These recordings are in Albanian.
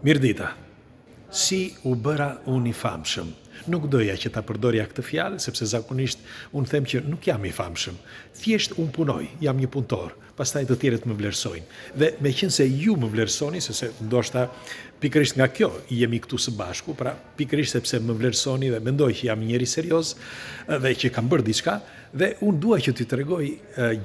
Mirdita, si u bëra unë i famshëm? Nuk doja që ta përdorja këtë fjalë, sepse zakonisht unë them që nuk jam i famshëm. Thjesht unë punoj, jam një punëtor, pastaj të tjerët më vlerësojnë. Dhe meqense ju më vlerësoni, sepse ndoshta pikërisht nga kjo jemi këtu së bashku, pra pikërisht sepse më vlerësoni dhe mendoj që jam njeri serioz dhe që kam bërë diçka, dhe unë dua që t'i tregoj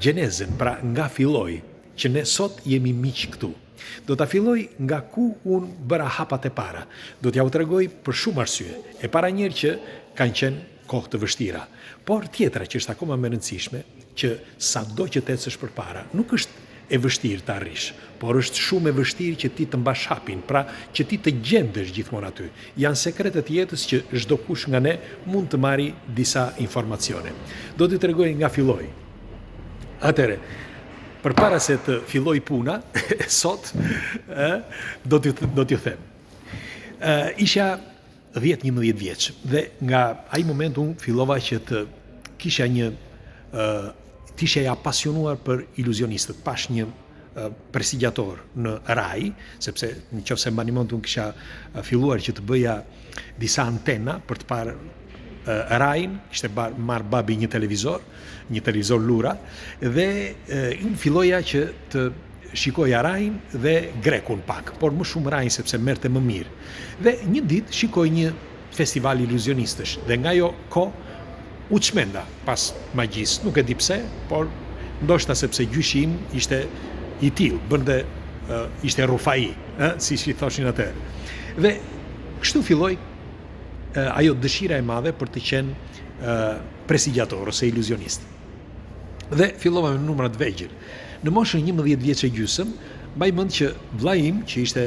gjenezën, pra nga filloi, që ne sot jemi miq këtu. Do ta filloj nga ku unë bëra hapat e para. Do t'ja u tregoj për shumë arsye. E para njerë që kanë qenë kohë të vështira. Por tjetra që është akoma më rëndësishme, që sa do që t'ecësh përpara, nuk është e vështirë të arrish, por është shumë e vështirë që ti të mbash hapin, pra që ti të gjendesh gjithmonë aty. Janë sekretet e jetës që çdo kush nga ne mund të marri disa informacione. Do t'i tregoj nga filloi. Atëre, përpara se të filloj puna, sot, do t'ju them. Isha 10-11 vjeç dhe nga ai moment unë fillova që të kisha t'isha i apasionuar për iluzionistët. Pash një presigjator në Rai, sepse nëse mbani mend unë kisha filluar që të bëja disa antena për të parë Rajin, ishte marrë babi një televizor lura, dhe unë filloja që të shikoja Rajin dhe Grekun pak, por më shumë Rajin sepse merrte më mirë. Dhe një ditë shikoj një festival iluzionistësh dhe nga ajo kohë u çmenda pas magjisë, nuk e di pse, por ndoshta sepse gjyshi im ishte i tillë, ishte rufai, siç i thoshin atëherë. Dhe kështu filloi ajo dëshira e madhe për të qenë presigjator ose iluzionist. Dhe fillova me numra të vegjël. Në moshën 11 vjeç e gjysmë, mbaj mend që vllai im, që ishte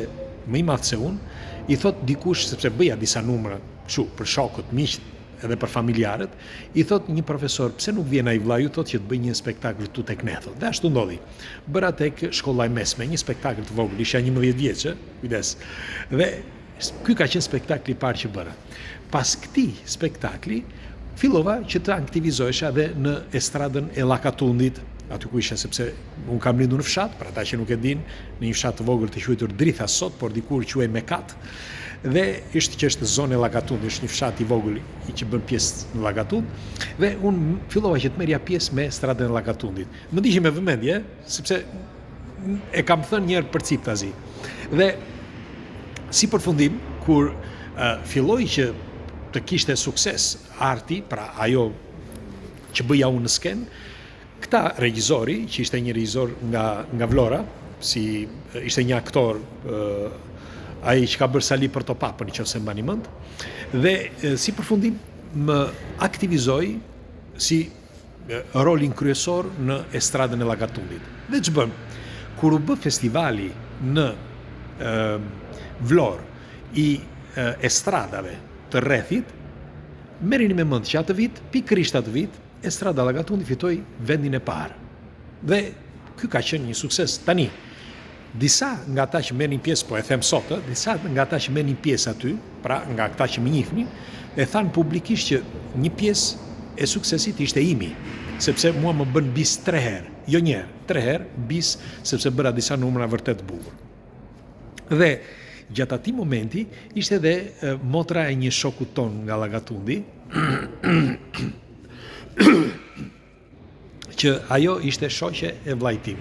më i madh se unë, i thot dikush, sepse bëja disa numra kështu për shokët, miqt edhe për familjarët, i thot një profesor, pse nuk vjen ai vllaju thot që të bëj një spektakël tu tek ne thot. Dhe ashtu ndodhi. Bëra tek shkolla e mesme, një spektakël të vogël, isha 11 vjeç, kujdes. Dhe ky ka qenë spektakli i parë që bëra. Pas këtij spektakli, fillova që të aktivizohesha dhe në estradën e Llakatundit, aty ku isha, sepse unë kam lindur në fshat, për ata që nuk e din, në një fshat të vogël të quajtur Dritha sot, por dikur quhej Mekat, dhe është zonë e Llakatundit, është një fshat i vogël i që bën pjesë në Llakatund, dhe unë fillova që të merrja pjesë me estradën e Llakatundit. Më ndiqi me vëmendje, sepse e kam thënë një herë për ciptazi. Dhe si përfundim, kur filloi që të kishte sukses arti, pra ajo që bëja unë në skenë, këta regjizori, që ishte një regjizor nga Vlora, ishte një aktor, ai që ka bërë Sali për Topapën, nëse mbani mend, dhe si përfundim më aktivizoi si rolin kryesor në estradën e Llakatundit. Dhe ç'bën? Kur u bë festivali në Vlorë i estradave të rrethit, merrini me mend që atë vit, pikërisht atë vit, estrada Llakatundi fitoi vendin e parë. Dhe ky ka qenë një sukses. Tani, disa nga ata që merrnin pjesë, po e them sot, disa nga ata që merrnin pjesë aty, pra nga ata që më njihnin, e thanë publikisht që një pjesë e suksesit ishte imi, sepse mua më bën bis 3 herë, jo një herë, 3 herë bis, sepse bëra disa numra vërtet bukur. Dhe gjatë atij momenti ishte edhe motra e një shoku ton nga Llakatundi, që ajo ishte shoqe e vllait tim.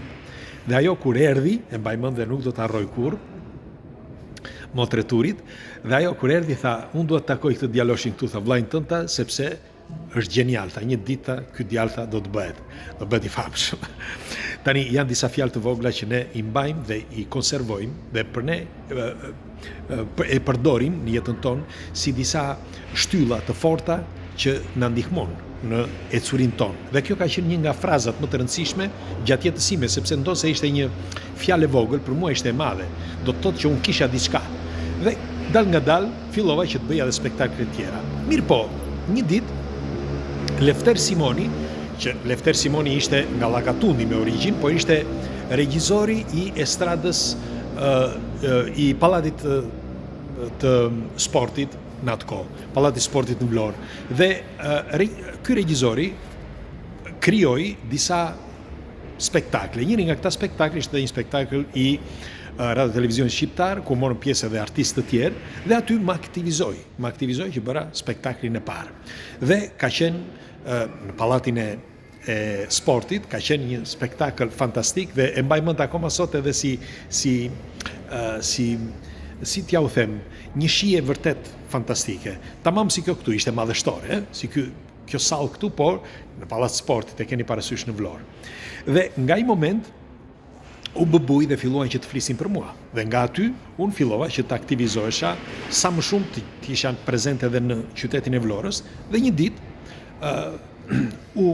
Dhe ajo kur erdhi, e mbaj mend dhe nuk do ta harroj kurrë, motreturit, dhe ajo kur erdhi tha, unë duhet të takoj këtë djaloshin këtu, tha vllajën tënda, sepse është gjenial, tha një ditë ky djalë tha do të bëhet i famshëm. Tani janë disa fjalë të vogla që ne i mbajmë dhe i konservojmë dhe për ne e përdorim në jetën tonë si disa shtylla të forta që na ndihmojnë në ecurin tonë. Dhe kjo ka qenë një nga frazat më të rëndësishme gjatë jetës sime, sepse ndonse ishte një fjalë e vogël, për mua ishte e madhe. Do të thotë që unë kisha diçka. Dhe dal nga dal fillova që të bëja edhe spektakle të tjera. Mirë po, një ditë Lefter Simoni, që Lefter Simoni ishte nga Llakatundi me origjinë, por ishte regjizori i estradës i pallatit të sportit në atë kohë, pallati sportit në Vlorë. Dhe ky regjizori krijoi disa spektakle. Njëri nga këta spektakle ishte një spektakël i Radio Televizion Shqiptar, ku morën pjesë edhe artistë të tjerë, dhe aty më aktivizoj që bëra spektaklin e parë. Dhe ka qenë në Pallatin e Sportit, ka qenë një spektakël fantastik dhe e mbaj mend akoma sot edhe si t'ja u them, një shije vërtet fantastike. Tamam si kjo këtu, ishte madhështore, si kjo sallë këtu, por në Pallat Sportit e keni parasysh në Vlorë. Dhe nga i moment u bëbuj dhe filluan që të flisin për mua. Dhe nga aty, unë fillova që të aktivizohesha sa më shumë të isha prezente edhe në qytetin e Vlorës, dhe një ditë u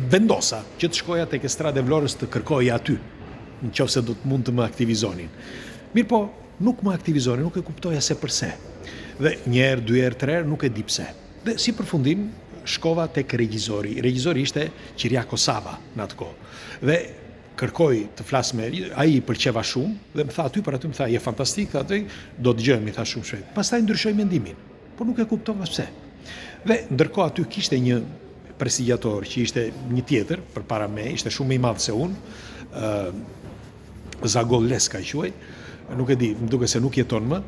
vendosa që të shkoja tek estrada e Vlorës të kërkoja aty, në qoftë se do të mund të më aktivizonin. Mirë po, nuk më aktivizonin, nuk e kuptoja se përse. Dhe një herë, 2 herë, 3 herë, nuk e di pse. Dhe si përfundim, shkova tek regjizori. Regjizori ishte Qiriako Sava në atë kohë. Dhe kërkoj të flas me ai, i pëlqeva shumë dhe më tha aty për aty, më tha je fantastik, tha aty, do të dëgjojmë, tha shumë shpejt. Pastaj ndryshoi mendimin, por nuk e kuptova pse. Dhe ndërkohë aty kishte një prestigiator që ishte një tjetër përpara me, ishte shumë më i madh se unë, Zagol Leska i quaj, nuk e di, më duket se nuk jeton më,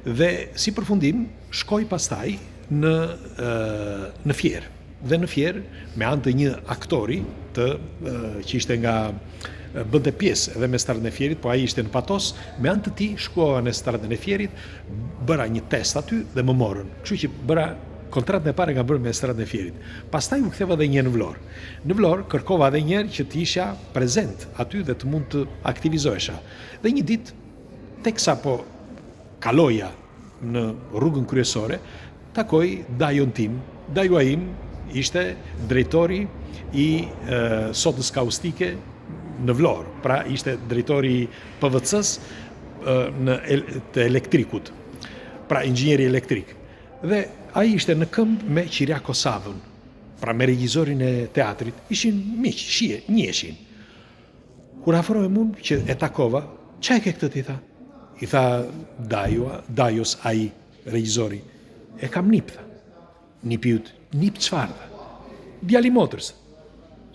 dhe si përfundim shkoj pastaj në Fier. Dhe në Fier, me anë të një aktori që ishte nga bënte pjesë edhe me Stradën e Fierit, po ai ishte në Patos, me anë të tij shkova në Stradën e Fierit, bëra një test aty dhe më morën. Kështu që bëra kontratën e parë nga bërë me Stradën e Fierit. Pastaj u ktheva edhe një herë në Vlorë. Në Vlorë kërkova edhe një herë që të isha prezent aty dhe të mund të aktivizohesha. Dhe një ditë, teksa po kaloja në rrugën kryesore, takoj dajon tim. Dajoa im ishte drejtori i sodës kaustike në Vlorë. Pra ishte drejtori i PVC-s të elektrikut. Pra inxhinieri elektrik. Dhe ai ishte në këmbë me Qiriako Savën, pra me regjizorin e teatrit. Ishin miq, shije, njiheshin. Kur afrohem unë që e takova, ç'a e ke këtë ti tha? I tha Dajos ai regjizori. E kam nip tha. Nipi jut, nip çfarë tha? Djali motrës.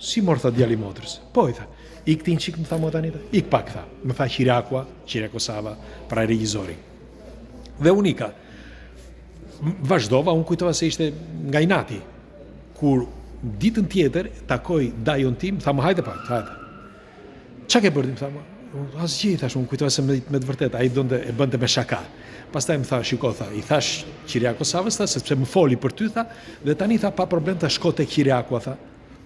Si mor tha djali motrës? Po i tha. Ik ti çik më tha mo tani tha. Ik pak tha. Më tha Qiriako Sava, pra regjizori. Dhe unika vazhdova, unë kujtova se ishte nga inati. Kur ditën tjetër takoj dajon tim, tha më hajde pak, hajde. Ç'a ke bërë, më tha më? Asgjë, thash, unë kujtova se me të vërtet ai e bënte me shaka. Pastaj më tha, shiko, tha, i thash Qiriako Savës, tha, sepse më foli për ty, tha, dhe tani tha pa problem ta shko tek Qiriako, tha.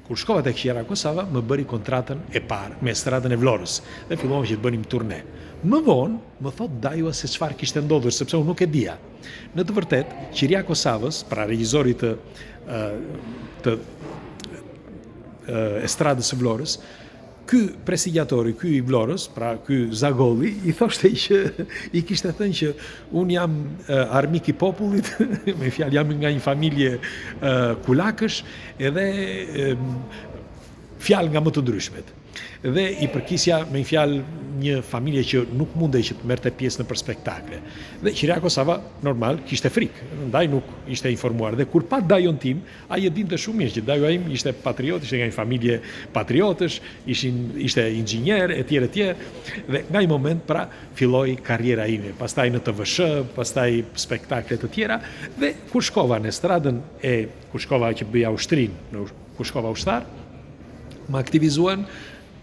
Kur shkova tek Qiriako Sava, më bëri kontratën e parë me Stradën e Vlorës dhe fillova që të bënim turne. Më vonë, më thot Dajua se çfarë kishte ndodhur, sepse unë nuk e dija. Në të vërtet, Qiriako Savës, pra regjizori të Estradës së Vlorës, ky prestigiatori, ky i Vlorës, pra ky Zagolli, i thoshte që i kishte thënë që unë jam armik i popullit, me fjalë jam nga një familje kulakësh, edhe fjalë nga më të ndryshmet. Dhe i përkisja me një fjalë një familje që nuk mundej që të merrte pjesë në për spektakle. Dhe Qiriako Sava normal kishte frikë, ndaj nuk ishte informuar. Dhe kur pa dajon tim, ai e dinte shumë mirë që dajoa im ishte patriot, ishte nga një familje patriotësh, ishte inxhinier etj etj. Dhe nga një moment pra filloi karriera ime, pastaj në TVSH, pastaj spektakle të tjera dhe kur shkova në estradën kur shkova që bëja ushtrin, kur shkova ushtar, më aktivizuan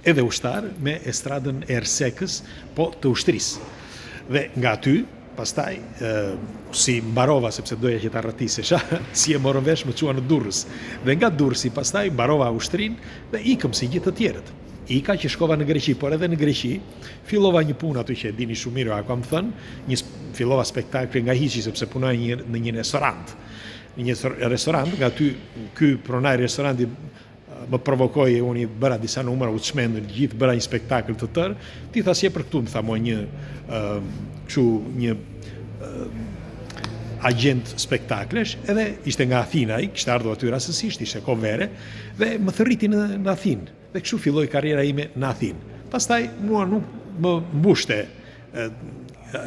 edhe ushtar me estradën e Ersekës, po të ushtrisë. Dhe nga aty, pastaj, si mbarova, sepse doja që ta rratisesha, si e morën vesh më qua në Durrës. Dhe nga Durrësi, pastaj, mbarova ushtrinë dhe ikëm si gjithë të tjerët. Ika që shkova në Greqi, por edhe në Greqi, fillova një punë aty që e dini shumë mirë, kam thënë, fillova spektakle nga hiqi, sepse punoj në një restorant. Në një restorant, nga aty, ky pronari restoranti më provokoi, unë i bëra disa numra, u çmendën gjithë, bëra një spektakël të tërë. Ti tha si e për këtu, më tha mo një agent spektaklesh, edhe ishte nga Athina, kishte ardhur aty rastësisht, ishte kohë vere, dhe më thërriti në Athinë. Dhe kështu filloi karriera ime në Athinë. Pastaj mua nuk më mbushte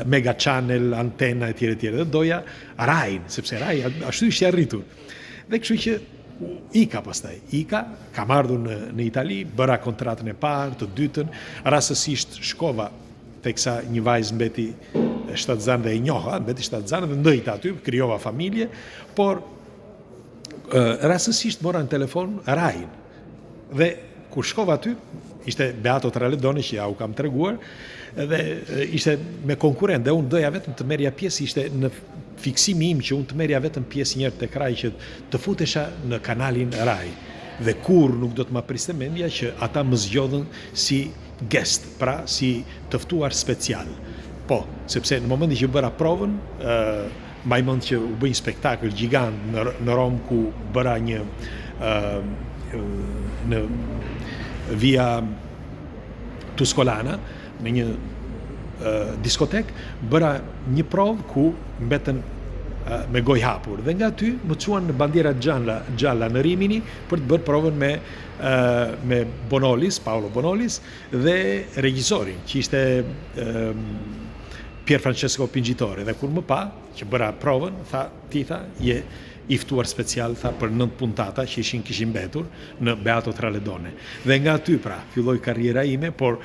Mega Channel, antena etj etj, dhe doja Rajin, sepse Rai ashtu ishte arritur. Dhe kështu që Ika pastaj. Kam ardhur në Itali, bëra kontratën e parë, të dytën, rastësisht shkova teksa një vajzë mbeti shtatëzan dhe e njoha, mbeti shtatëzan dhe ndëjta aty, krijova familje, por rastësisht mora në telefon Rajin. Dhe kur shkova aty, ishte Beato Traledoni që ja u kam treguar, dhe ishte me konkurrent, dhe unë doja vetëm të merja pjesë, ishte në fiksimi im që unë të merja vetëm pjesë njërë tek Rai që të futesha në kanalin Rai. Dhe kur nuk do të ma priste mendja që ata më zgjodhën si guest, pra si tëftuar special. Po, sepse në momenti që bëra provën, mbaj mend që u bëj një spektakël gjigant në Rom ku bëra një në via Tuscolana, në një diskotek, bëra një provë ku mbetën me goj hapur. Dhe nga ty më quan në bandiera gjalla në Rimini për të bërë provën me Bonolis, Paolo Bonolis, dhe regjisorin, që ishte Pier Francesco Pingitore. Dhe kur më pa, që bëra provën, tha, je i ftuar special, tha, për 9 puntata që kishin mbetur në Beato Traledone. Dhe nga aty, pra, filloi karriera ime, por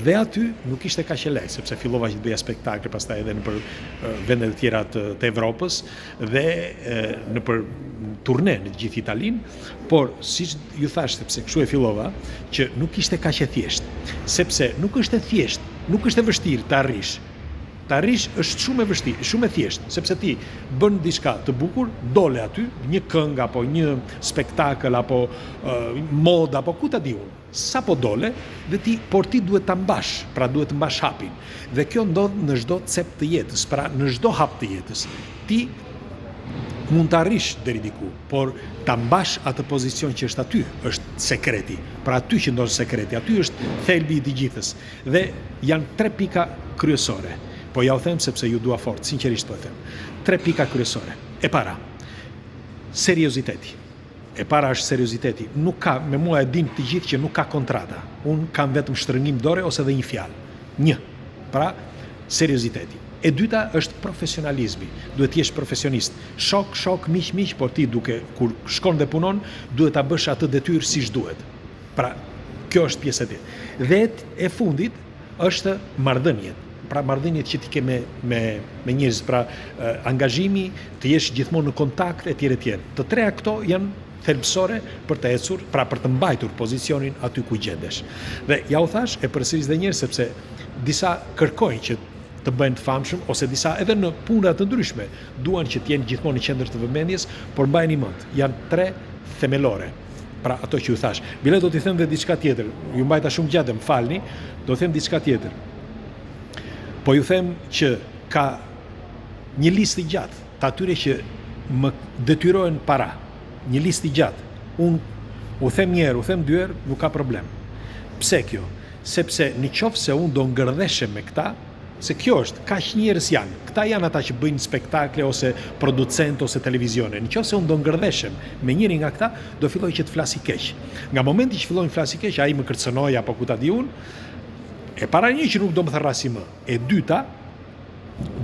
dhe aty nuk ishte kaq e lehtë, sepse fillova që të bëja spektakle, pastaj edhe në për vendet e tjera të Evropës dhe në për turne në gjithë Italinë, por siç ju thash, sepse kështu e fillova, që nuk ishte kaq e thjeshtë, sepse nuk është e thjeshtë, nuk është e vështirë të arrish. Të arrish është shumë e vështirë, shumë e thjeshtë, sepse ti bën diçka të bukur, dole aty, një këngë apo një spektakël apo mod apo ku ta di unë. Sa po dole, por ti duhet ta mbash, pra duhet të mbash hapin. Dhe kjo ndodh në çdo cep të jetës, pra në çdo hap të jetës. Ti mund të arrish deri diku, por ta mbash atë pozicion që është aty, është sekreti. Pra aty që ndodh sekreti, aty është thelbi i të gjithës. Dhe janë 3 pika kryesore. Po ja u them sepse ju dua fort, sinqerisht po e them. 3 pika kryesore. E para, serioziteti. E para është serioziteti. Nuk ka, me mua e din të gjithë që nuk ka kontrata. Unë kam vetëm shtrëngim dore ose dhe një fjalë. 1. Pra, serioziteti. E dyta është profesionalizmi. Duhet të jesh profesionist. Shok, miq, por ti kur shkon dhe punon, duhet ta bësh atë detyrë siç duhet. Pra, kjo është pjesë e tij. Dhe e fundit është marrëdhëniet. Pra marrëdhëniet që ti ke me njerëz, pra angazhimi, të jesh gjithmonë në kontakt etj. Të treja këto janë thelbësore për të ecur, pra për të mbajtur pozicionin aty ku gjendesh. Dhe ja u thash, e përsëris edhe një herë sepse disa kërkojnë që të bëjnë të famshëm, ose disa edhe në puna të ndryshme duan që të jenë gjithmonë në qendër të vëmendjes, por mbajini mend, janë 3 themelore. Pra ato që ju thash. Bile do t'i them dhe diçka tjetër. Ju mbajta shumë gjatë, më falni, do të them diçka tjetër. Po ju them që ka një listë gjatë të atyre që më detyrohen para. Një listë gjatë. Unë u them një herë, u them 2 herë, nuk ka problem. Pse kjo? Sepse në qoftë se unë do ngërdheshem me këta, se kjo është, kaq njerëz janë. Këta janë ata që bëjnë spektakle ose producent ose televizione. Në qoftë se unë do ngërdheshem me njëri nga këta, do filloj që të flasi keq. Nga momenti që fillojnë flasi keq, ai më kërcënoi apo ku ta di unë, e para një që nuk do më therrasi më. E dyta,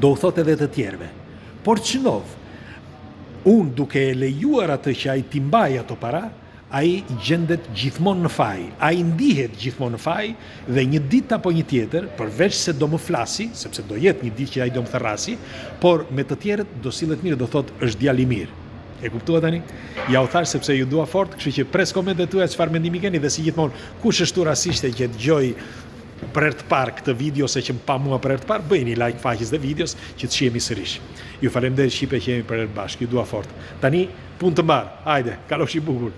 do u thot edhe të tjerve. Por ç'ndodh? Unë duke e lejuar atë që ai t'i mbaj ato para, ai gjendet gjithmonë në faj. Ai ndihet gjithmonë në faj dhe një ditë apo një tjetër, përveç se do më flasi, sepse do jetë një ditë që ai do më therrasi, por me të tjerët do sillet mirë, do thot është djalë i mirë. E kuptuat tani? Ja u thash sepse ju dua fort, kështu që pres komentet tuaja çfarë mendimi keni dhe si gjithmonë, kush është rasiste që dëgjoj për herë të parë këtë video ose që më pa mua për herë të parë, bëjni like faqes dhe videos që të shihemi sërish. Ju falenderoj shqipe që jemi për herë bashkë, ju dua fort. Tani punë të mbar. Hajde, kaloshi bukur.